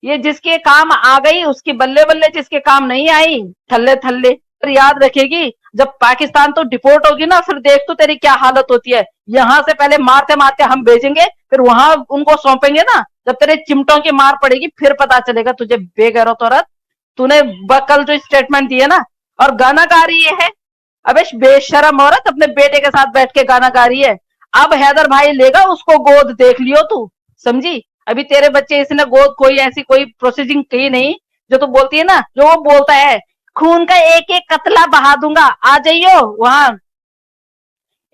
ये जिसके काम आ गई उसकी बल्ले बल्ले, जिसके काम नहीं आई थल्ले थल्ले। फिर याद रखेगी, जब पाकिस्तान तो डिपोर्ट होगी ना, फिर देख तो तेरी क्या हालत होती है। यहाँ से पहले मारते मारते हम भेजेंगे, फिर वहां उनको सौंपेंगे ना, जब तेरे चिमटों की मार पड़ेगी फिर पता चलेगा तुझे बेगैरत औरत। तूने कल जो स्टेटमेंट दिए ना, और गाना गा रही है। अबे बेशरम औरत, अपने बेटे के साथ बैठ के गाना गा रही है। अब हैदर भाई लेगा उसको गोद, देख लियो तू, समझी। अभी तेरे बच्चे इसने गोद कोई ऐसी कोई प्रोसेसिंग की नहीं। जो तू बोलती है ना, जो वो बोलता है, खून का एक एक कतला बहा दूंगा, आ जाइयो वहां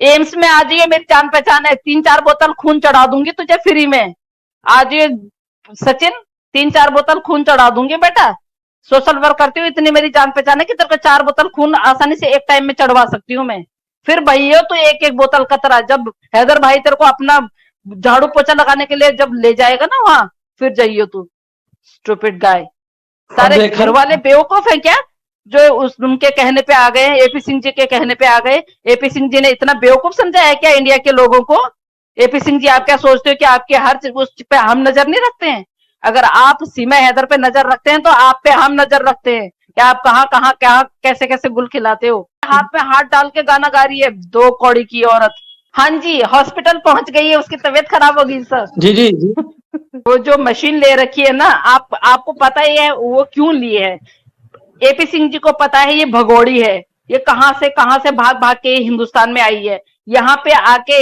एम्स में, आ जाइए, मेरी जान पहचान है, 3-4 बोतल खून चढ़ा दूंगी तुझे फ्री में। आ जाइए सचिन, 3-4 बोतल खून चढ़ा दूंगी बेटा। सोशल वर्क करती हूँ, इतनी मेरी जान पहचान है कि तेरे को 4 बोतल खून आसानी से एक टाइम में चढ़वा सकती हूँ मैं। फिर भैया तो एक एक बोतल कतरा, जब हैदर भाई तेरे को अपना झाड़ू पोछा लगाने के लिए जब ले जाएगा ना वहां, फिर जाइयो तू। स्टूपिड गाय। अब सारे घर देखें। वाले बेवकूफ है क्या, जो उस उनके कहने पे आ गए, एपी सिंह जी के कहने पे आ गए। एपी सिंह जी ने इतना बेवकूफ समझा है क्या इंडिया के लोगों को। एपी सिंह जी, आप क्या सोचते हो कि आपके हर उस पे हम नजर नहीं रखते हैं। अगर आप सीमा हैदर पे नजर रखते हैं तो आप पे हम नजर रखते हैं कि आप कहाँ कहाँ क्या कैसे कैसे गुल खिलाते हो। हाथ में हाथ डाल के गाना गा रही है, दो कौड़ी की औरत। हाँ जी, हॉस्पिटल पहुंच गई है, उसकी तबीयत खराब होगी सर। जी जी जी। वो जो मशीन ले रखी है ना, आपको पता ही है वो क्यों लिए है। एपी सिंह जी को पता है ये भगोड़ी है, ये कहां से भाग भाग के हिंदुस्तान में आई है। यहाँ पे आके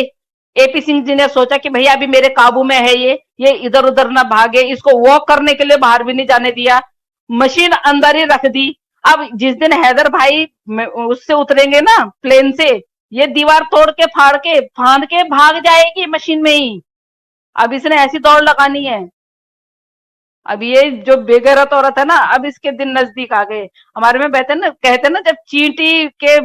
एपी सिंह जी ने सोचा कि भैया अभी मेरे काबू में है ये इधर उधर ना भागे, इसको वॉक करने के लिए बाहर भी नहीं जाने दिया, मशीन अंदर ही रख दी। अब जिस दिन हैदर भाई उससे उतरेंगे ना प्लेन से, ये दीवार तोड़ के फाड़ के फांद के भाग जाएगी मशीन में ही। अब इसने ऐसी दौड़ लगानी है। अब ये जो बेगैरत औरत है ना, अब इसके दिन नजदीक आ गए। हमारे में कहते हैं ना, जब चींटी के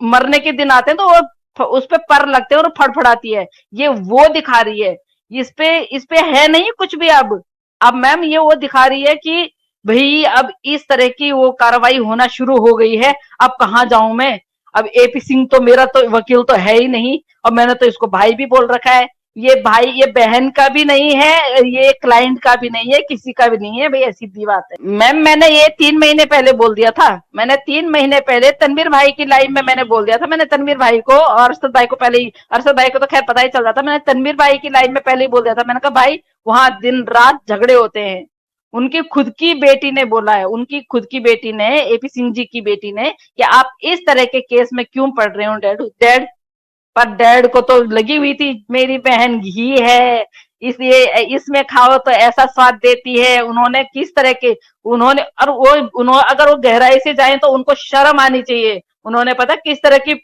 मरने के दिन आते हैं तो वो उस पे पर लगते हैं और फड़फड़ाती है। ये वो दिखा रही है। इस पे है नहीं कुछ भी अब मैम ये वो दिखा रही है कि भाई अब इस तरह की वो कार्रवाई होना शुरू हो गई है। अब कहाँ जाऊं मैं। अब एपी सिंह तो मेरा तो वकील तो है ही नहीं, और मैंने तो इसको भाई भी बोल रखा है। ये भाई ये बहन का भी नहीं है, ये क्लाइंट का भी नहीं है, किसी का भी नहीं है भाई, ऐसी सी बात है मैम। मैंने ये 3 महीने पहले बोल दिया था। मैंने 3 महीने पहले तनवीर भाई की लाइव में मैंने बोल दिया था। मैंने तनवीर भाई को और अरशद भाई को पहले ही, अरशद भाई को तो खैर पता ही चल रहा था, मैंने तनवीर भाई की लाइव में पहले ही बोल दिया था। मैंने कहा भाई वहां दिन रात झगड़े होते हैं। उनकी खुद की बेटी ने बोला है, उनकी खुद की बेटी ने, एपी सिंह जी की बेटी ने, कि आप इस तरह के केस में क्यों पढ़ रहे हो डैड डैड। पर डैड को तो लगी हुई थी मेरी बहन घी है, इसलिए इसमें खाओ तो ऐसा स्वाद देती है। उन्होंने किस तरह के, उन्होंने और वो उन्होंने अगर वो गहराई से जाए तो उनको शर्म आनी चाहिए। उन्होंने पता किस तरह की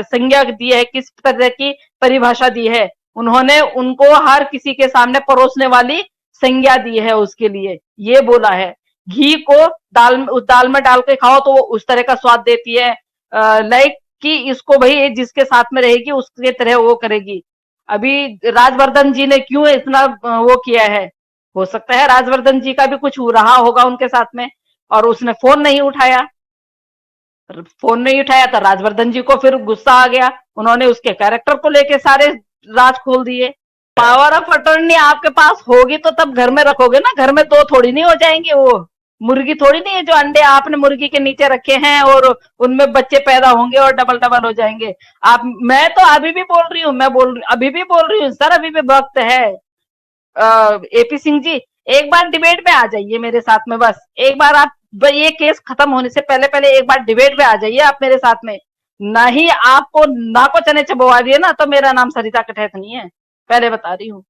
संज्ञा दी है, किस तरह की परिभाषा दी है। उन्होंने उनको हर किसी के सामने परोसने वाली संज्ञा दी है उसके लिए। ये बोला है घी को दाल में डाल के खाओ तो वो उस तरह का स्वाद देती है। लाइक कि इसको भाई जिसके साथ में रहेगी उसके तरह वो करेगी। अभी राजवर्धन जी ने क्यों इतना वो किया है। हो सकता है राजवर्धन जी का भी कुछ रहा होगा उनके साथ में, और उसने फोन नहीं उठाया। फोन नहीं उठाया तो राजवर्धन जी को फिर गुस्सा आ गया। उन्होंने उसके कैरेक्टर को लेके सारे राज खोल दिए। पावर ऑफ अटॉर्नी आपके पास होगी तो तब घर में रखोगे ना, घर में दो थोड़ी नहीं हो जाएंगे वो। मुर्गी थोड़ी नहीं है जो अंडे आपने मुर्गी के नीचे रखे हैं और उनमें बच्चे पैदा होंगे और डबल डबल हो जाएंगे। आप, मैं तो अभी भी बोल रही हूँ, अभी भी बोल रही हूँ सर, अभी भी वक्त है। एपी सिंह जी, एक बार डिबेट में आ जाइए मेरे साथ में, बस एक बार आप, ये केस खत्म होने से पहले पहले एक बार डिबेट में आ जाइए आप मेरे साथ में। नहीं आपको नाको चने चबवा दिए ना तो मेरा नाम सरिता कटैत नहीं है, पहले बता रही हूँ।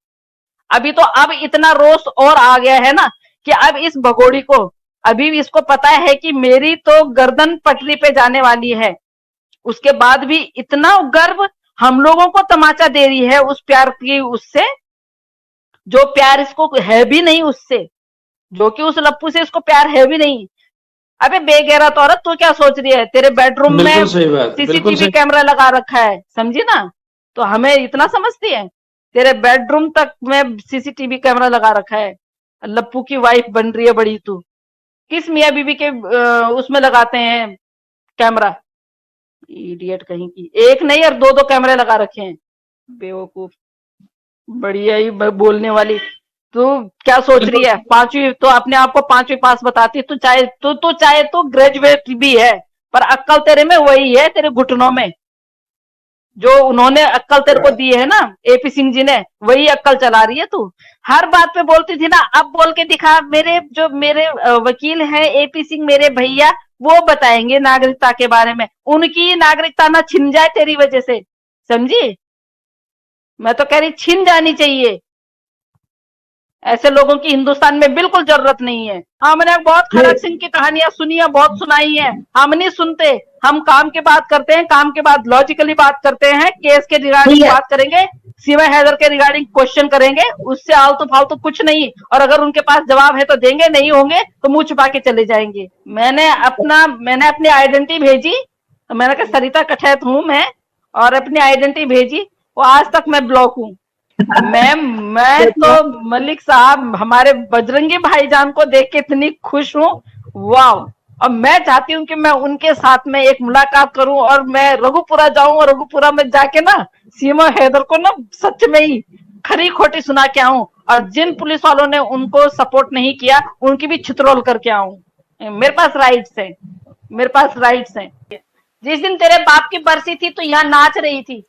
अभी तो अब इतना रोष और आ गया है ना कि अब इस भगोड़ी को, अभी भी इसको पता है कि मेरी तो गर्दन पटरी पे जाने वाली है। उसके बाद भी इतना गर्व हम लोगों को तमाचा दे रही है उस प्यार की, उससे जो प्यार इसको है भी नहीं उससे, जो कि उस लप्पू से इसको प्यार है भी नहीं। अबे बेगैरत औरत, तू क्या सोच रही है, तेरे बेडरूम बिल्कुल में सही बात, बिल्कुल सीसीटीवी सही। कैमरा लगा रखा है, समझी ना। तो हमें इतना समझती है, तेरे बेडरूम तक में सीसीटीवी कैमरा लगा रखा है। लप्पू की वाइफ बन रही है बड़ी तू। किस मियाँ बीवी के उसमें लगाते हैं कैमरा। इडियट कहीं की, एक नहीं और दो दो कैमरे लगा रखे हैं। बेवकूफ, बढ़िया ही बोलने वाली। तू क्या सोच रही है? पांचवी तो अपने आप को पांचवी पास बताती है। तू चाहे तो ग्रेजुएट भी है, पर अक्ल तेरे में वही है, तेरे घुटनों में। जो उन्होंने अक्कल तेरे को दी है ना, एपी सिंह जी ने, वही अक्कल चला रही है तू। हर बात पे बोलती थी ना, अब बोल के दिखा। मेरे वकील हैं एपी सिंह, मेरे भैया, वो बताएंगे नागरिकता के बारे में। उनकी नागरिकता ना छिन जाए तेरी वजह से, समझी? मैं तो कह रही छिन जानी चाहिए। ऐसे लोगों की हिंदुस्तान में बिल्कुल जरूरत नहीं है। हमने बहुत खड़क सिंह की कहानियां सुनी है, बहुत सुनाई है। हम नहीं सुनते, हम काम की बात करते हैं, काम के बाद लॉजिकली बात करते हैं, केस के रिगार्डिंग बात करेंगे, सीमा हैदर के रिगार्डिंग क्वेश्चन करेंगे, उससे आलतू फालतू कुछ नहीं। और अगर उनके पास जवाब है तो देंगे, नहीं होंगे तो मुंह छुपा के चले जाएंगे। मैंने अपनी आइडेंटिटी भेजी, तो मैंने कहा सरिता कठैत हूं मैं, और अपनी आइडेंटिटी भेजी, वो आज तक मैं ब्लॉक हूं। मैं तो मलिक साहब, हमारे बजरंगी भाईजान को देख के इतनी खुश हूँ, वाह। और मैं चाहती हूँ कि मैं उनके साथ में एक मुलाकात करूं, और मैं रघुपुरा जाऊं, और रघुपुरा में जाके ना सीमा हैदर को ना सच में ही खरी खोटी सुना के आऊं, और जिन पुलिस वालों ने उनको सपोर्ट नहीं किया उनकी भी छितरोल करके आऊं। मेरे पास राइट्स है, मेरे पास राइट्स है। जिस दिन तेरे बाप की बरसी थी तो यहाँ नाच रही थी,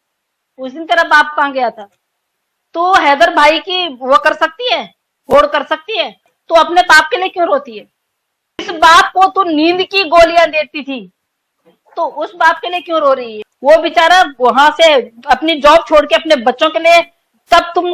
उस दिन तेरा बाप कहाँ गया था? तो हैदर भाई की वो कर सकती है, होड़ कर सकती है, तो अपने बाप के लिए क्यों रोती है? इस बाप को तू नींद की गोलियां देती थी, तो उस बाप के लिए क्यों रो रही है? वो बेचारा वहां से अपनी जॉब छोड़ के अपने बच्चों के लिए, तब तो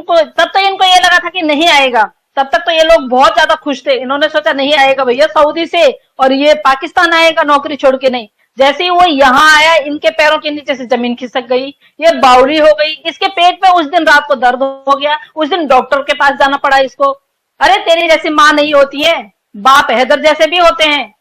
इनको ये लगा था कि नहीं आएगा, तब तक तो ये लोग बहुत ज्यादा खुश थे। इन्होंने सोचा नहीं आएगा भैया सऊदी से, और ये पाकिस्तान आएगा नौकरी छोड़ के। नहीं, जैसे ही वो यहाँ आया, इनके पैरों के नीचे से जमीन खिसक गई, ये बावली हो गई, इसके पेट में उस दिन रात को दर्द हो गया, उस दिन डॉक्टर के पास जाना पड़ा इसको। अरे तेरी जैसी माँ नहीं होती है, बाप हैदर जैसे भी होते हैं,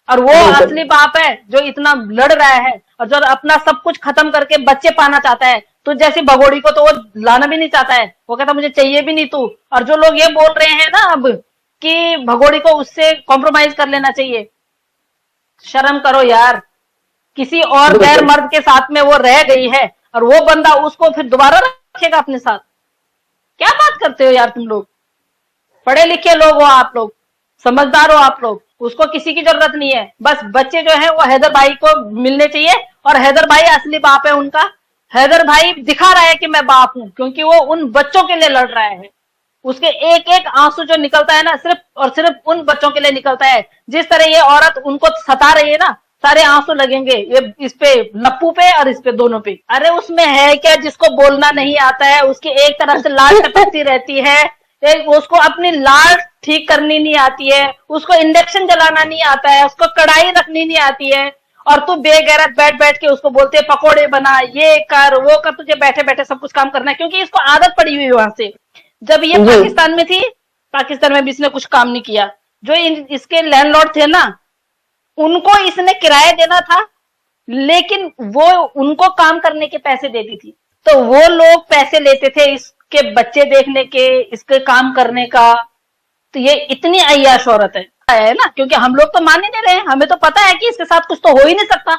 और वो असली बाप है जो इतना लड़ रहा है, और जो अपना सब कुछ खत्म करके बच्चे पाना चाहता है। तो जैसी भगोड़ी को तो वो लाना भी नहीं चाहता है, वो कहता मुझे चाहिए भी नहीं तू। और जो लोग ये बोल रहे हैं ना अब कि भगोड़ी को उससे कॉम्प्रोमाइज कर लेना चाहिए, शर्म करो यार। किसी और गैर मर्द के साथ में वो रह गई है, और वो बंदा उसको फिर दोबारा रखेगा अपने साथ? क्या बात करते हो यार तुम लोग? पढ़े लिखे लोग हो आप लोग, समझदार हो आप लोग, उसको किसी की जरूरत नहीं है। बस बच्चे जो है वो हैदर भाई को मिलने चाहिए, और हैदर भाई असली बाप है उनका। हैदर भाई दिखा रहा है कि मैं बाप हूं, क्योंकि वो उन बच्चों के लिए लड़ रहा है। उसके एक एक आंसू जो निकलता है ना, सिर्फ और सिर्फ उन बच्चों के लिए निकलता है। जिस तरह ये औरत उनको सता रही है ना, सारे आंसू लगेंगे ये इस पे, लप्पू पे और इस पे, दोनों पे। अरे उसमें है क्या जिसको बोलना नहीं आता है? उसकी एक तरफ से लाल टपकती रहती है, उसको अपनी लाल ठीक करनी नहीं आती है, उसको इंडक्शन जलाना नहीं आता है, उसको कढ़ाई रखनी नहीं आती है, और तू बेगैरत बैठ बैठ के उसको बोलते है पकोड़े बना, ये कर वो कर। तुझे बैठे बैठे सब कुछ काम करना है, क्योंकि इसको आदत पड़ी हुई वहां से। जब ये पाकिस्तान में थी, पाकिस्तान में भी इसने कुछ काम नहीं किया। जो इसके लैंडलॉर्ड थे ना, उनको इसने किराया देना था, लेकिन वो उनको काम करने के पैसे देती थी। तो वो लोग पैसे लेते थे इसके बच्चे देखने के, इसके काम करने का। तो ये इतनी अय्याश औरत है ना, क्योंकि हम लोग तो मान ही नहीं रहे हैं, हमें तो पता है कि इसके साथ कुछ तो हो ही नहीं सकता।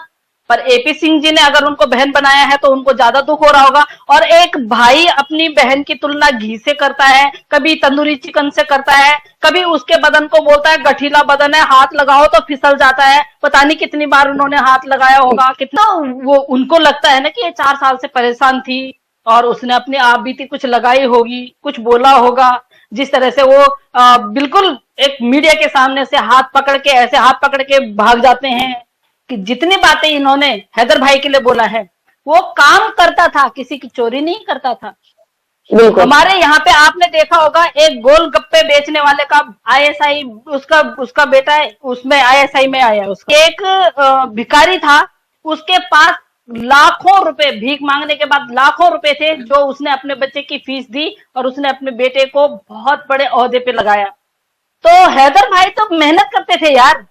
पर एपी सिंह जी ने अगर उनको बहन बनाया है तो उनको ज्यादा दुख हो रहा होगा। और एक भाई अपनी बहन की तुलना घी से करता है, कभी तंदूरी चिकन से करता है, कभी उसके बदन को बोलता है गठीला बदन है, हाथ लगाओ तो फिसल जाता है। पता नहीं कितनी बार उन्होंने हाथ लगाया होगा, कितना वो उनको लगता है ना कि ये 4 साल से परेशान थी, और उसने अपनी आप बीती कुछ लगाई होगी, कुछ बोला होगा। जिस तरह से वो बिल्कुल एक मीडिया के सामने से हाथ पकड़ के, ऐसे हाथ पकड़ के भाग जाते हैं कि जितनी बातें इन्होंने हैदर भाई के लिए बोला है, वो काम करता था, किसी की चोरी नहीं करता था। हमारे यहाँ पे आपने देखा होगा, एक गोलगप्पे बेचने वाले का आईएसआई, उसका बेटा है उसमें आईएसआई में आया। उसका एक भिखारी था, उसके पास लाखों रुपए भीख मांगने के बाद लाखों रुपए थे, जो उसने अपने बच्चे की फीस दी, और उसने अपने बेटे को बहुत बड़े ओहदे पे लगाया। तो हैदर भाई तो मेहनत करते थे यार,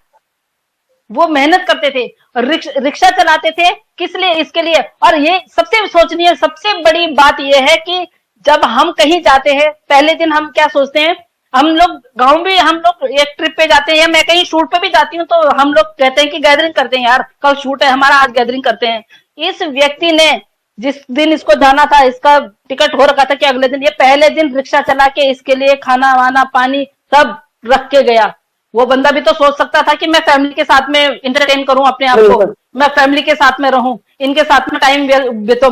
वो मेहनत करते थे, रिक्शा चलाते थे, किस लिए? इसके लिए। और ये सबसे सोचनीय, सबसे बड़ी बात यह है कि जब हम कहीं जाते हैं, पहले दिन हम क्या सोचते हैं, हम लोग गांव भी, हम लोग एक ट्रिप पे जाते हैं, या मैं कहीं शूट पे भी जाती हूँ, तो हम लोग कहते हैं कि गैदरिंग करते हैं यार, कल शूट है हमारा, आज गैदरिंग करते हैं। इस व्यक्ति ने जिस दिन इसको जाना था, इसका टिकट हो रखा था कि अगले दिन, ये पहले दिन रिक्शा चला के इसके लिए खाना वाना पानी सब रख के गया। वो बंदा भी तो सोच सकता था कि मैं फैमिली के साथ में इंटरटेन करूं अपने आप को, मैं फैमिली के साथ में रहूं, इनके साथ में टाइम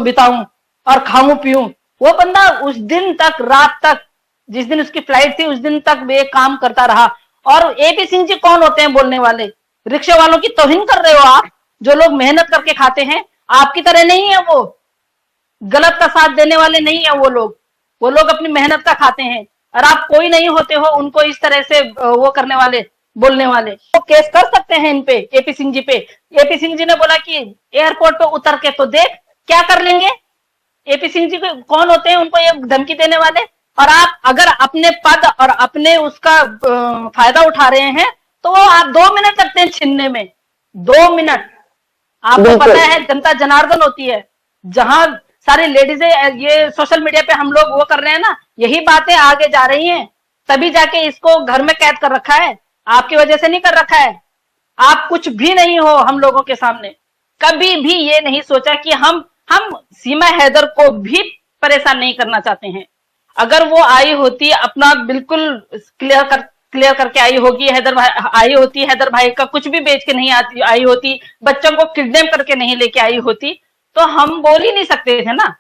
बिताऊं और खाऊं पीऊं। वो बंदा उस दिन तक, रात तक, जिस दिन उसकी फ्लाइट थी उस दिन तक वे काम करता रहा। और एपी सिंह जी कौन होते हैं बोलने वाले? रिक्शे वालों की तौहीन कर रहे हो आप, जो लोग मेहनत करके खाते हैं। आपकी तरह नहीं है वो, गलत का साथ देने वाले नहीं है वो लोग अपनी मेहनत का खाते हैं। और आप कोई नहीं होते हो उनको इस तरह से वो करने वाले, बोलने वाले। वो केस कर सकते हैं इन पे, एपी सिंह जी पे। एपी सिंह जी ने बोला कि एयरपोर्ट पे उतर के तो देख क्या कर लेंगे। एपी सिंह जी कौन होते हैं उनको ये धमकी देने वाले? और आप अगर अपने पद और अपने उसका फायदा उठा रहे हैं तो वो आप 2 मिनट लगते हैं छीनने में, 2 मिनट। आपको पता है जनता जनार्दन होती है, जहां सारी लेडीजें ये सोशल मीडिया पे हम लोग वो कर रहे हैं ना, यही बातें आगे जा रही हैं, तभी जाके इसको घर में कैद कर रखा है। आपकी वजह से नहीं कर रखा है। आप कुछ भी नहीं हो हम लोगों के सामने। कभी भी ये नहीं सोचा कि हम सीमा हैदर को भी परेशान नहीं करना चाहते हैं। अगर वो आई होती अपना बिल्कुल क्लियर करके आई होगी, हैदर भाई आई होती, हैदर भाई का कुछ भी बेच के नहीं आई होती, बच्चों को किडनैप करके नहीं लेके आई होती, तो हम बोल ही नहीं सकते थे ना।